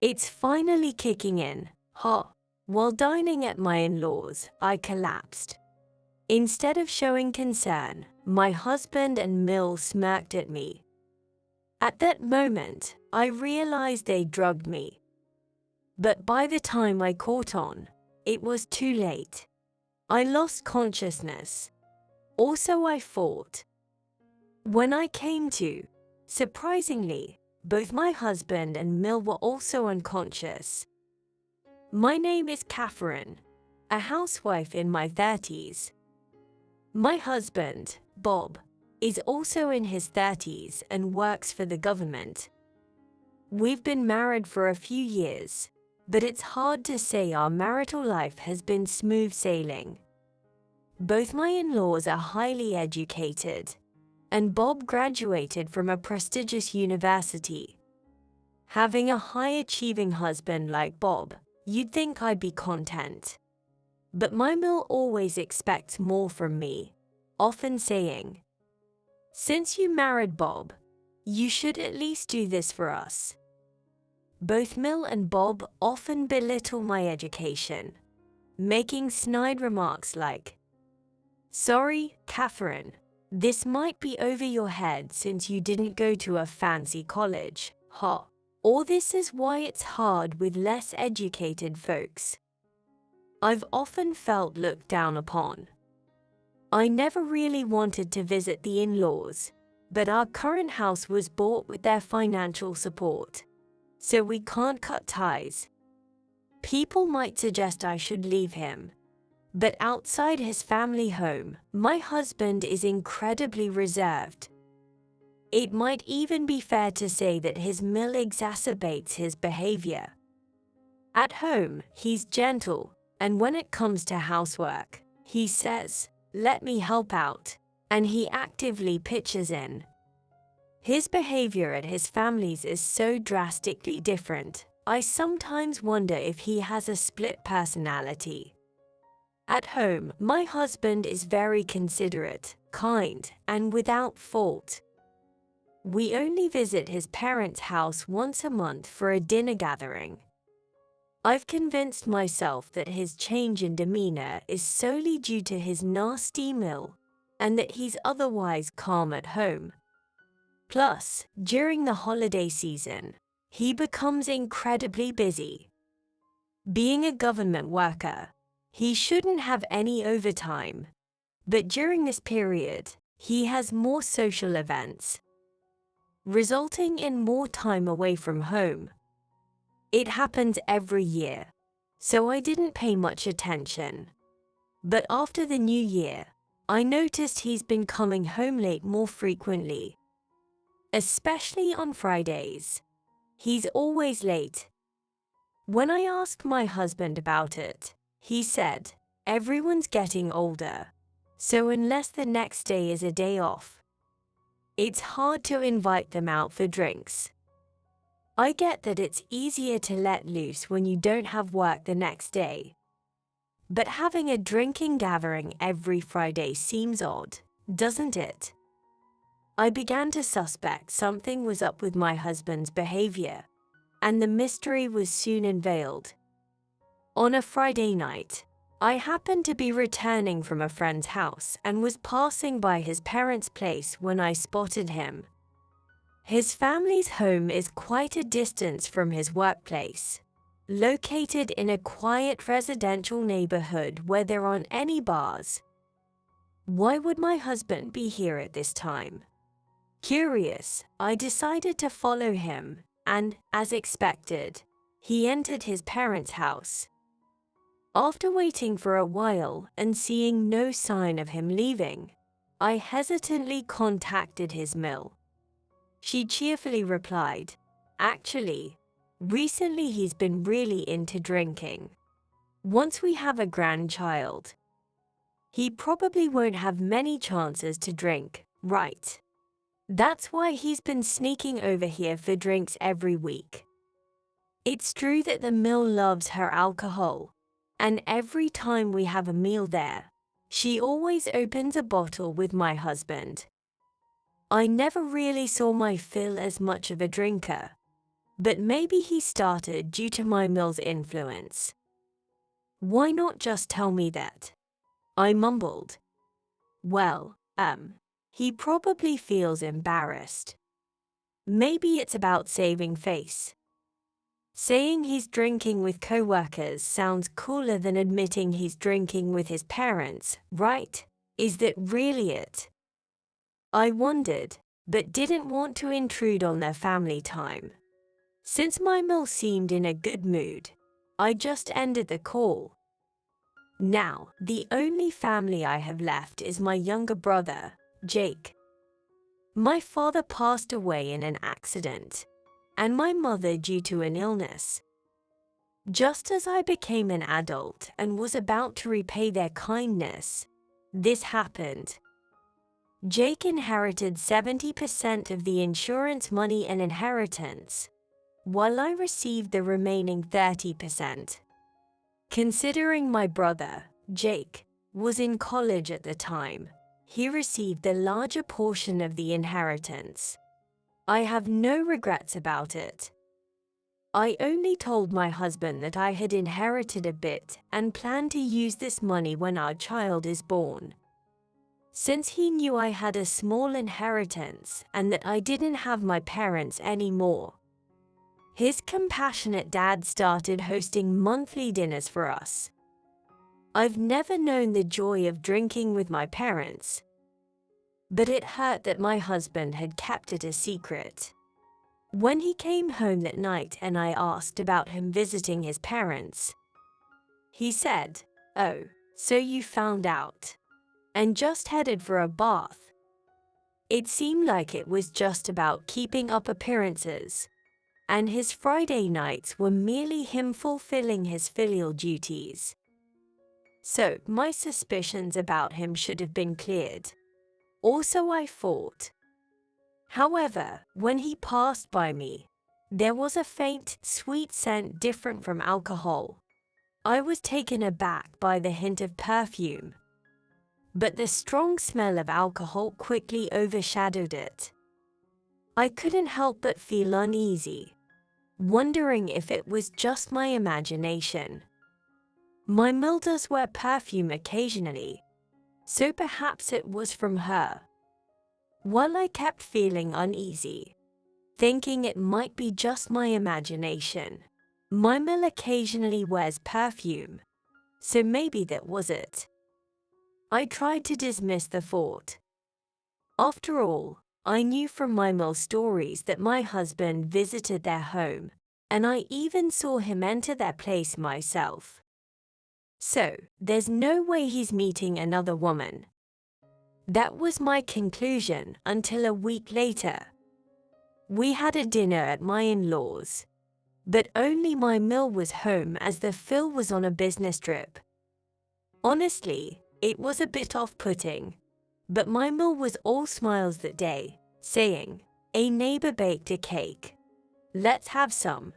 It's finally kicking in. Ha! While dining at my in-laws, I collapsed. Instead of showing concern, my husband and Mill smirked at me. At that moment, I realized they drugged me. But by the time I caught on, it was too late. I lost consciousness. Also, I fought. When I came to, surprisingly, both my husband and Mill were also unconscious. My name is Catherine, a housewife in my 30s. My husband, Bob, is also in his 30s and works for the government. We've been married for a few years, but it's hard to say our marital life has been smooth sailing. Both my in-laws are highly educated, and Bob graduated from a prestigious university. Having a high-achieving husband like Bob, you'd think I'd be content. But my Mill always expects more from me, often saying, "Since you married Bob, you should at least do this for us." Both Mill and Bob often belittle my education, making snide remarks like, "Sorry, Catherine, this might be over your head since you didn't go to a fancy college, ha." Or "This is why it's hard with less educated folks." I've often felt looked down upon. I never really wanted to visit the in-laws, but our current house was bought with their financial support, so we can't cut ties. People might suggest I should leave him, but outside his family home, my husband is incredibly reserved. It might even be fair to say that his Mill exacerbates his behavior. At home, he's gentle, and when it comes to housework, he says, "Let me help out," and he actively pitches in. His behavior at his family's is so drastically different, I sometimes wonder if he has a split personality. At home, my husband is very considerate, kind, and without fault. We only visit his parents' house once a month for a dinner gathering. I've convinced myself that his change in demeanor is solely due to his nasty Mill, and that he's otherwise calm at home. Plus, during the holiday season, he becomes incredibly busy. Being a government worker, he shouldn't have any overtime, but during this period, he has more social events, resulting in more time away from home. It happens every year, so I didn't pay much attention. But after the new year, I noticed he's been coming home late more frequently, especially on Fridays. He's always late. When I asked my husband about it, he said, "Everyone's getting older, so unless the next day is a day off, it's hard to invite them out for drinks." I get that it's easier to let loose when you don't have work the next day. But having a drinking gathering every Friday seems odd, doesn't it? I began to suspect something was up with my husband's behavior, and the mystery was soon unveiled. On a Friday night, I happened to be returning from a friend's house and was passing by his parents' place when I spotted him. His family's home is quite a distance from his workplace, located in a quiet residential neighborhood where there aren't any bars. Why would my husband be here at this time? Curious, I decided to follow him, and, as expected, he entered his parents' house. After waiting for a while and seeing no sign of him leaving, I hesitantly contacted his Mill. She cheerfully replied, "Actually, recently he's been really into drinking. Once we have a grandchild, he probably won't have many chances to drink, right? That's why he's been sneaking over here for drinks every week." It's true that the Mill loves her alcohol, and every time we have a meal there, she always opens a bottle with my husband. I never really saw my Phil as much of a drinker, But maybe he started due to my Mill's influence. Why not just tell me that? I mumbled. Well, he probably feels embarrassed. Maybe it's about saving face. Saying he's drinking with coworkers sounds cooler than admitting he's drinking with his parents, right? Is that really it? I wondered, but didn't want to intrude on their family time. Since my Mill seemed in a good mood, I just ended the call. Now, the only family I have left is my younger brother, Jake. My father passed away in an accident, and my mother due to an illness. Just as I became an adult and was about to repay their kindness, this happened. Jake inherited 70% of the insurance money and inheritance, while I received the remaining 30%. Considering my brother, Jake, was in college at the time, he received the larger portion of the inheritance. I have no regrets about it. I only told my husband that I had inherited a bit and planned to use this money when our child is born. Since he knew I had a small inheritance and that I didn't have my parents anymore, his compassionate dad started hosting monthly dinners for us. I've never known the joy of drinking with my parents, but it hurt that my husband had kept it a secret. When he came home that night and I asked about him visiting his parents, he said, "Oh, so you found out," and just headed for a bath. It seemed like it was just about keeping up appearances, and his Friday nights were merely him fulfilling his filial duties. So, my suspicions about him should have been cleared. Also, I thought. However, when he passed by me, there was a faint, sweet scent different from alcohol. I was taken aback by the hint of perfume, but the strong smell of alcohol quickly overshadowed it. I couldn't help but feel uneasy, wondering if it was just my imagination. My Mill does wear perfume occasionally, so perhaps it was from her. While I kept feeling uneasy, thinking it might be just my imagination, my Mill occasionally wears perfume, so maybe that was it. I tried to dismiss the thought. After all, I knew from my Mill stories that my husband visited their home, and I even saw him enter their place myself. So, there's no way he's meeting another woman. That was my conclusion until a week later. We had a dinner at my in-laws, but only my Mill was home as the Phil was on a business trip. Honestly, it was a bit off-putting, but my Mill was all smiles that day, saying, "A neighbor baked a cake. Let's have some.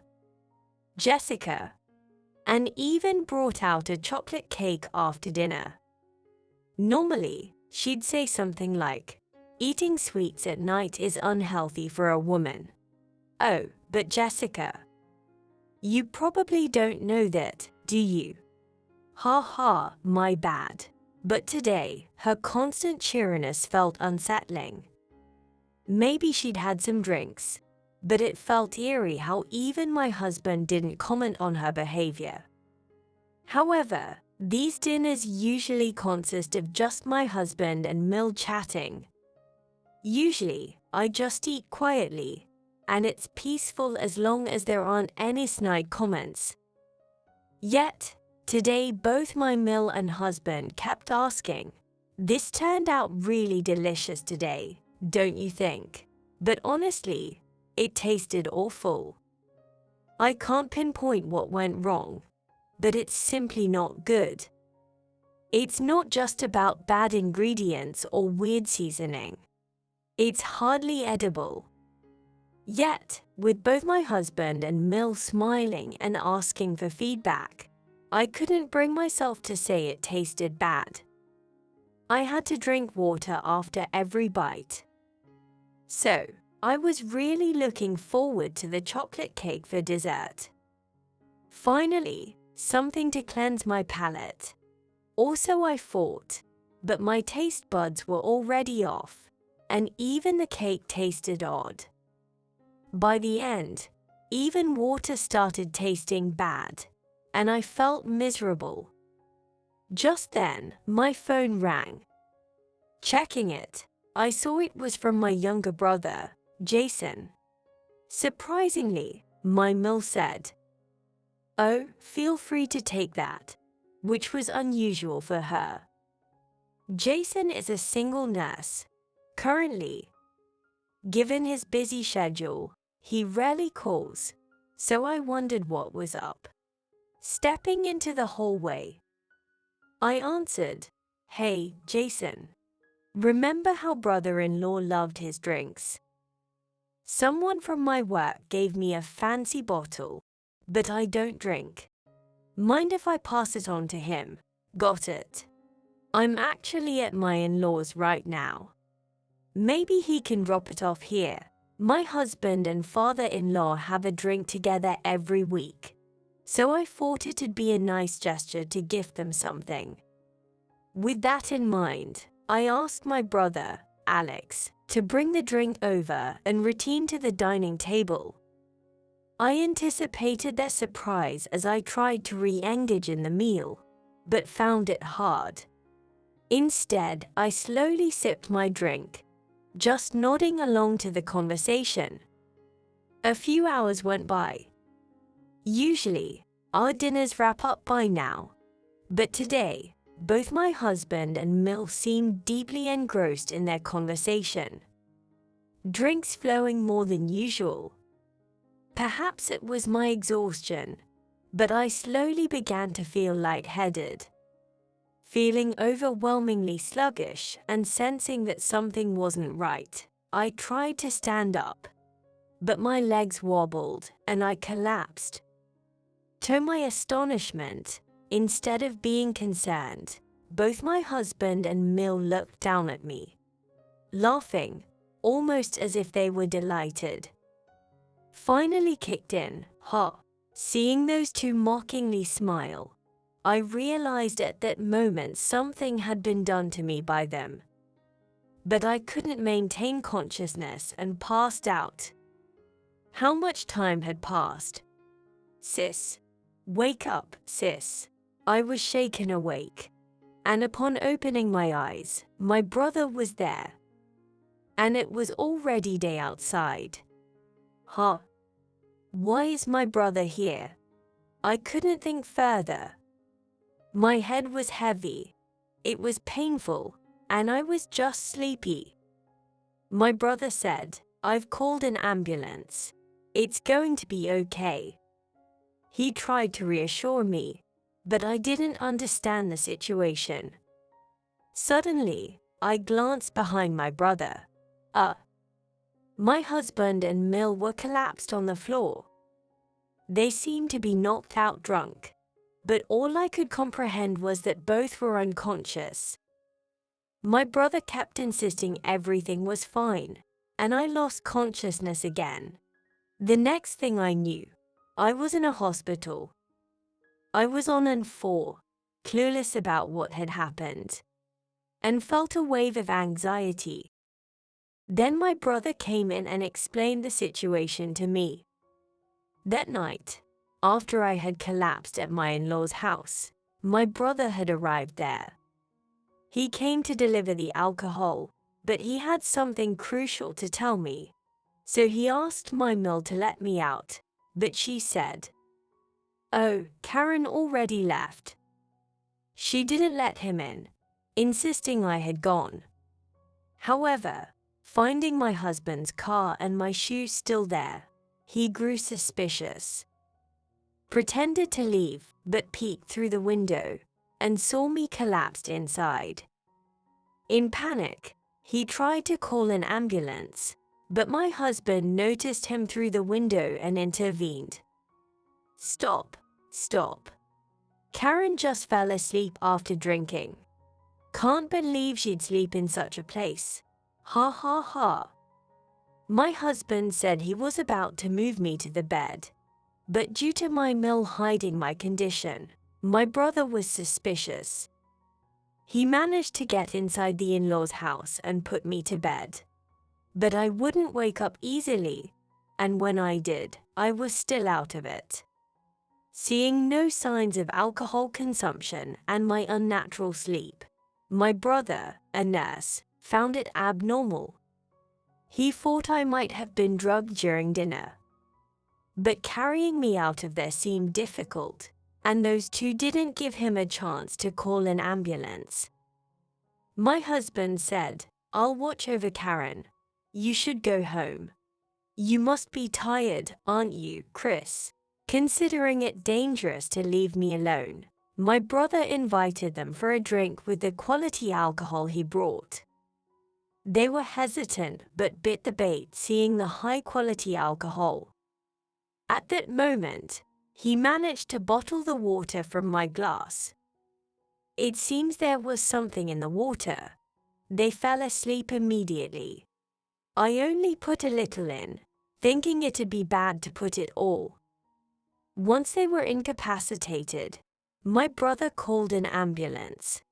Jessica," and even brought out a chocolate cake after dinner. Normally, she'd say something like, "Eating sweets at night is unhealthy for a woman." Oh, but Jessica, you probably don't know that, do you? Ha ha, my bad. But today, her constant cheeriness felt unsettling. Maybe she'd had some drinks, but it felt eerie how even my husband didn't comment on her behavior. However, these dinners usually consist of just my husband and Mill chatting. Usually, I just eat quietly, and it's peaceful as long as there aren't any snide comments. Yet, today both my Mill and husband kept asking, "This turned out really delicious today, don't you think?" But honestly, it tasted awful. I can't pinpoint what went wrong, but it's simply not good. It's not just about bad ingredients or weird seasoning. It's hardly edible. Yet, with both my husband and Mill smiling and asking for feedback, I couldn't bring myself to say it tasted bad. I had to drink water after every bite. So, I was really looking forward to the chocolate cake for dessert. Finally, something to cleanse my palate. Also, I thought, but my taste buds were already off, and even the cake tasted odd. By the end, even water started tasting bad, and I felt miserable. Just then, my phone rang. Checking it, I saw it was from my younger brother, Jason. Surprisingly, my Mill said, "Oh, feel free to take that," which was unusual for her. Jason is a single nurse. Currently, given his busy schedule, he rarely calls, so I wondered what was up. Stepping into the hallway, I answered, "Hey, Jason. Remember how brother-in-law loved his drinks? Someone from my work gave me a fancy bottle, but I don't drink. Mind if I pass it on to him? Got it. I'm actually at my in-laws right now. Maybe he can drop it off here. My husband and father-in-law have a drink together every week, so I thought it'd be a nice gesture to gift them something." With that in mind, I asked my brother, Alex, to bring the drink over and return to the dining table. I anticipated their surprise as I tried to re-engage in the meal, but found it hard. Instead, I slowly sipped my drink, just nodding along to the conversation. A few hours went by. Usually, our dinners wrap up by now, but today, both my husband and Mill seemed deeply engrossed in their conversation. Drinks flowing more than usual. Perhaps it was my exhaustion, but I slowly began to feel lightheaded. Feeling overwhelmingly sluggish and sensing that something wasn't right, I tried to stand up, but my legs wobbled and I collapsed. To my astonishment, instead of being concerned, both my husband and Mill looked down at me, laughing, almost as if they were delighted. Finally kicked in, seeing those two mockingly smile, I realized at that moment something had been done to me by them. But I couldn't maintain consciousness and passed out. How much time had passed? "Sis. Wake up, sis." I was shaken awake, and upon opening my eyes, my brother was there. And it was already day outside. Why is my brother here? I couldn't think further. My head was heavy, it was painful, and I was just sleepy. My brother said, "I've called an ambulance. It's going to be okay." He tried to reassure me, but I didn't understand the situation. Suddenly, I glanced behind my brother. My husband and Mill were collapsed on the floor. They seemed to be knocked out drunk, but all I could comprehend was that both were unconscious. My brother kept insisting everything was fine, and I lost consciousness again. The next thing I knew, I was in a hospital. I was on N4, clueless about what had happened, and felt a wave of anxiety. Then my brother came in and explained the situation to me. That night, after I had collapsed at my in-laws' house, my brother had arrived there. He came to deliver the alcohol, but he had something crucial to tell me. So he asked my Mill to let me out, but she said, "Oh, Karen already left." She didn't let him in, insisting I had gone. However, finding my husband's car and my shoes still there, he grew suspicious. Pretended to leave, but peeked through the window and saw me collapsed inside. In panic, he tried to call an ambulance, but my husband noticed him through the window and intervened. Stop. Karen just fell asleep after drinking. Can't believe she'd sleep in such a place. Ha ha ha." My husband said he was about to move me to the bed, but due to my mill hiding my condition, my brother was suspicious. He managed to get inside the in-laws' house and put me to bed. But I wouldn't wake up easily, and when I did, I was still out of it. Seeing no signs of alcohol consumption and my unnatural sleep, my brother, a nurse, found it abnormal. He thought I might have been drugged during dinner. But carrying me out of there seemed difficult, and those two didn't give him a chance to call an ambulance. My husband said, "I'll watch over Karen. You should go home. You must be tired, aren't you, Chris?" Considering it dangerous to leave me alone, my brother invited them for a drink with the quality alcohol he brought. They were hesitant but bit the bait, seeing the high-quality alcohol. At that moment, he managed to bottle the water from my glass. It seems there was something in the water. They fell asleep immediately. I only put a little in, thinking it'd be bad to put it all. Once they were incapacitated, my brother called an ambulance.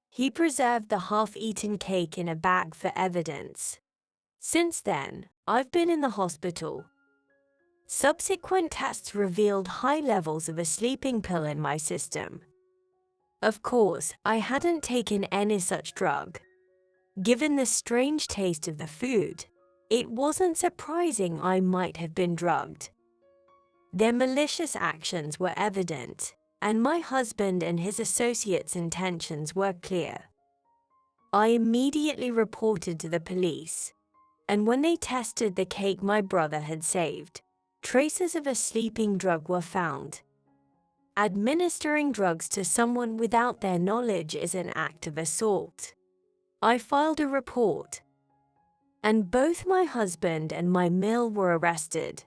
He preserved the half-eaten cake in a bag for evidence. Since then, I've been in the hospital. Subsequent tests revealed high levels of a sleeping pill in my system. Of course, I hadn't taken any such drug. Given the strange taste of the food, it wasn't surprising I might have been drugged. Their malicious actions were evident, and my husband and his associates' intentions were clear. I immediately reported to the police, and when they tested the cake my brother had saved, traces of a sleeping drug were found. Administering drugs to someone without their knowledge is an act of assault. I filed a report, and both my husband and my mill were arrested.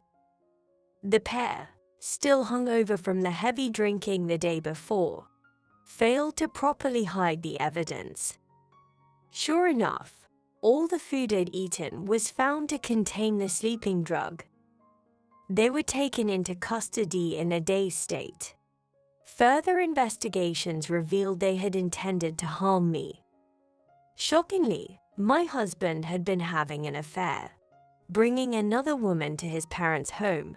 The pair, still hungover from the heavy drinking the day before, failed to properly hide the evidence. Sure enough, all the food I'd eaten was found to contain the sleeping drug. They were taken into custody in a dazed state. Further investigations revealed they had intended to harm me. Shockingly, my husband had been having an affair, bringing another woman to his parents' home.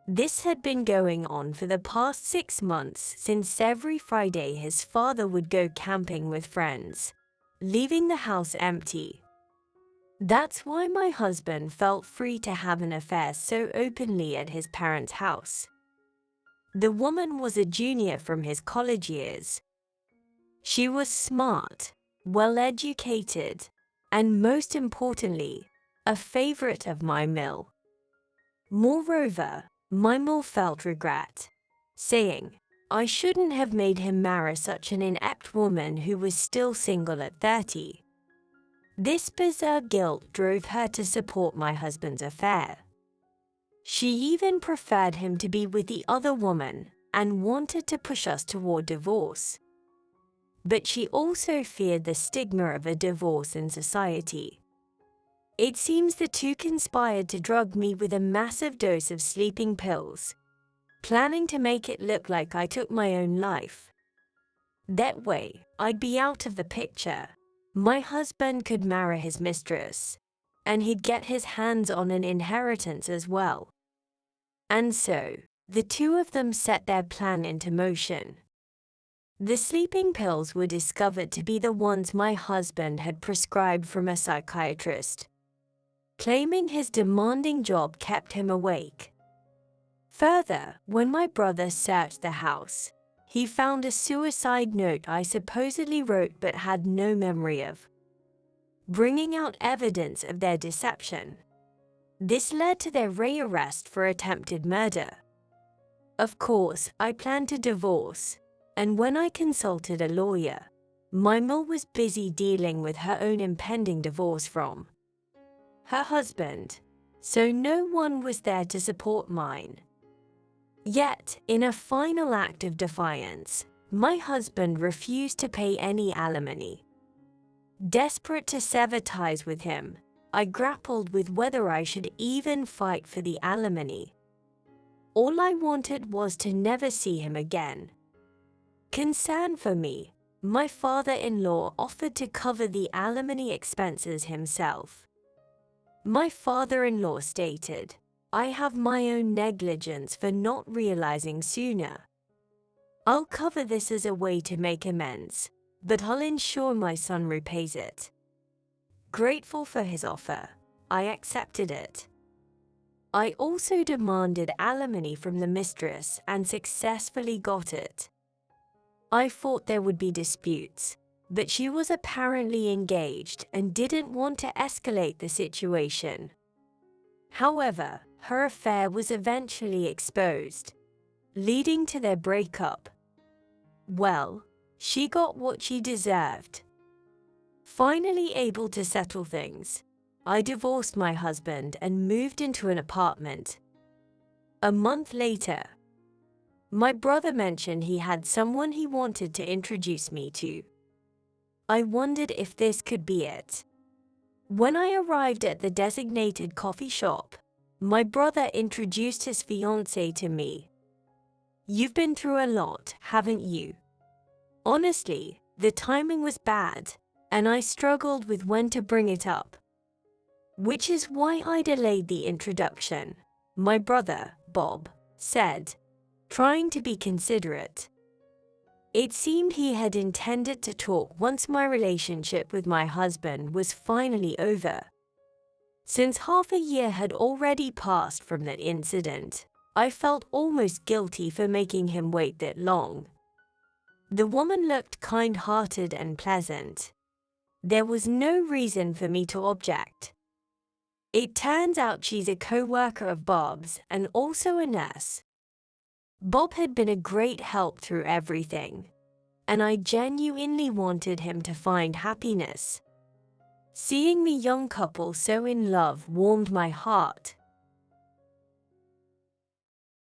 This had been going on for the past 6 months, since every Friday his father would go camping with friends, leaving the house empty. That's why my husband felt free to have an affair so openly at his parents' house. The woman was a junior from his college years. She was smart, well-educated, and most importantly, a favorite of my mill. Moreover, my mill felt regret, saying, "I shouldn't have made him marry such an inept woman who was still single at 30. This bizarre guilt drove her to support my husband's affair. She even preferred him to be with the other woman and wanted to push us toward divorce. But she also feared the stigma of a divorce in society. It seems the two conspired to drug me with a massive dose of sleeping pills, planning to make it look like I took my own life. That way, I'd be out of the picture. My husband could marry his mistress, and he'd get his hands on an inheritance as well." And so, the two of them set their plan into motion. The sleeping pills were discovered to be the ones my husband had prescribed from a psychiatrist, claiming his demanding job kept him awake. Further, when my brother searched the house, he found a suicide note I supposedly wrote but had no memory of, bringing out evidence of their deception. This led to their rearrest for attempted murder. Of course, I planned to divorce, and when I consulted a lawyer, my mill was busy dealing with her own impending divorce from her husband, so no one was there to support mine. Yet, in a final act of defiance, my husband refused to pay any alimony. Desperate to sever ties with him, I grappled with whether I should even fight for the alimony. All I wanted was to never see him again. Concerned for me, my father-in-law offered to cover the alimony expenses himself. My father-in-law stated, "I have my own negligence for not realizing sooner. I'll cover this as a way to make amends, but I'll ensure my son repays it." Grateful for his offer, I accepted it. I also demanded alimony from the mistress and successfully got it. I thought there would be disputes, but she was apparently engaged and didn't want to escalate the situation. However, her affair was eventually exposed, leading to their breakup. Well, she got what she deserved. Finally able to settle things, I divorced my husband and moved into an apartment. A month later, my brother mentioned he had someone he wanted to introduce me to. I wondered if this could be it. When I arrived at the designated coffee shop, my brother introduced his fiancée to me. "You've been through a lot, haven't you?" Honestly, the timing was bad, and I struggled with when to bring it up. "Which is why I delayed the introduction," my brother, Bob, said, trying to be considerate. It seemed he had intended to talk once my relationship with my husband was finally over. Since half a year had already passed from that incident, I felt almost guilty for making him wait that long. The woman looked kind-hearted and pleasant. There was no reason for me to object. It turns out she's a co-worker of Bob's and also a nurse. Bob had been a great help through everything, and I genuinely wanted him to find happiness. Seeing the young couple so in love warmed my heart.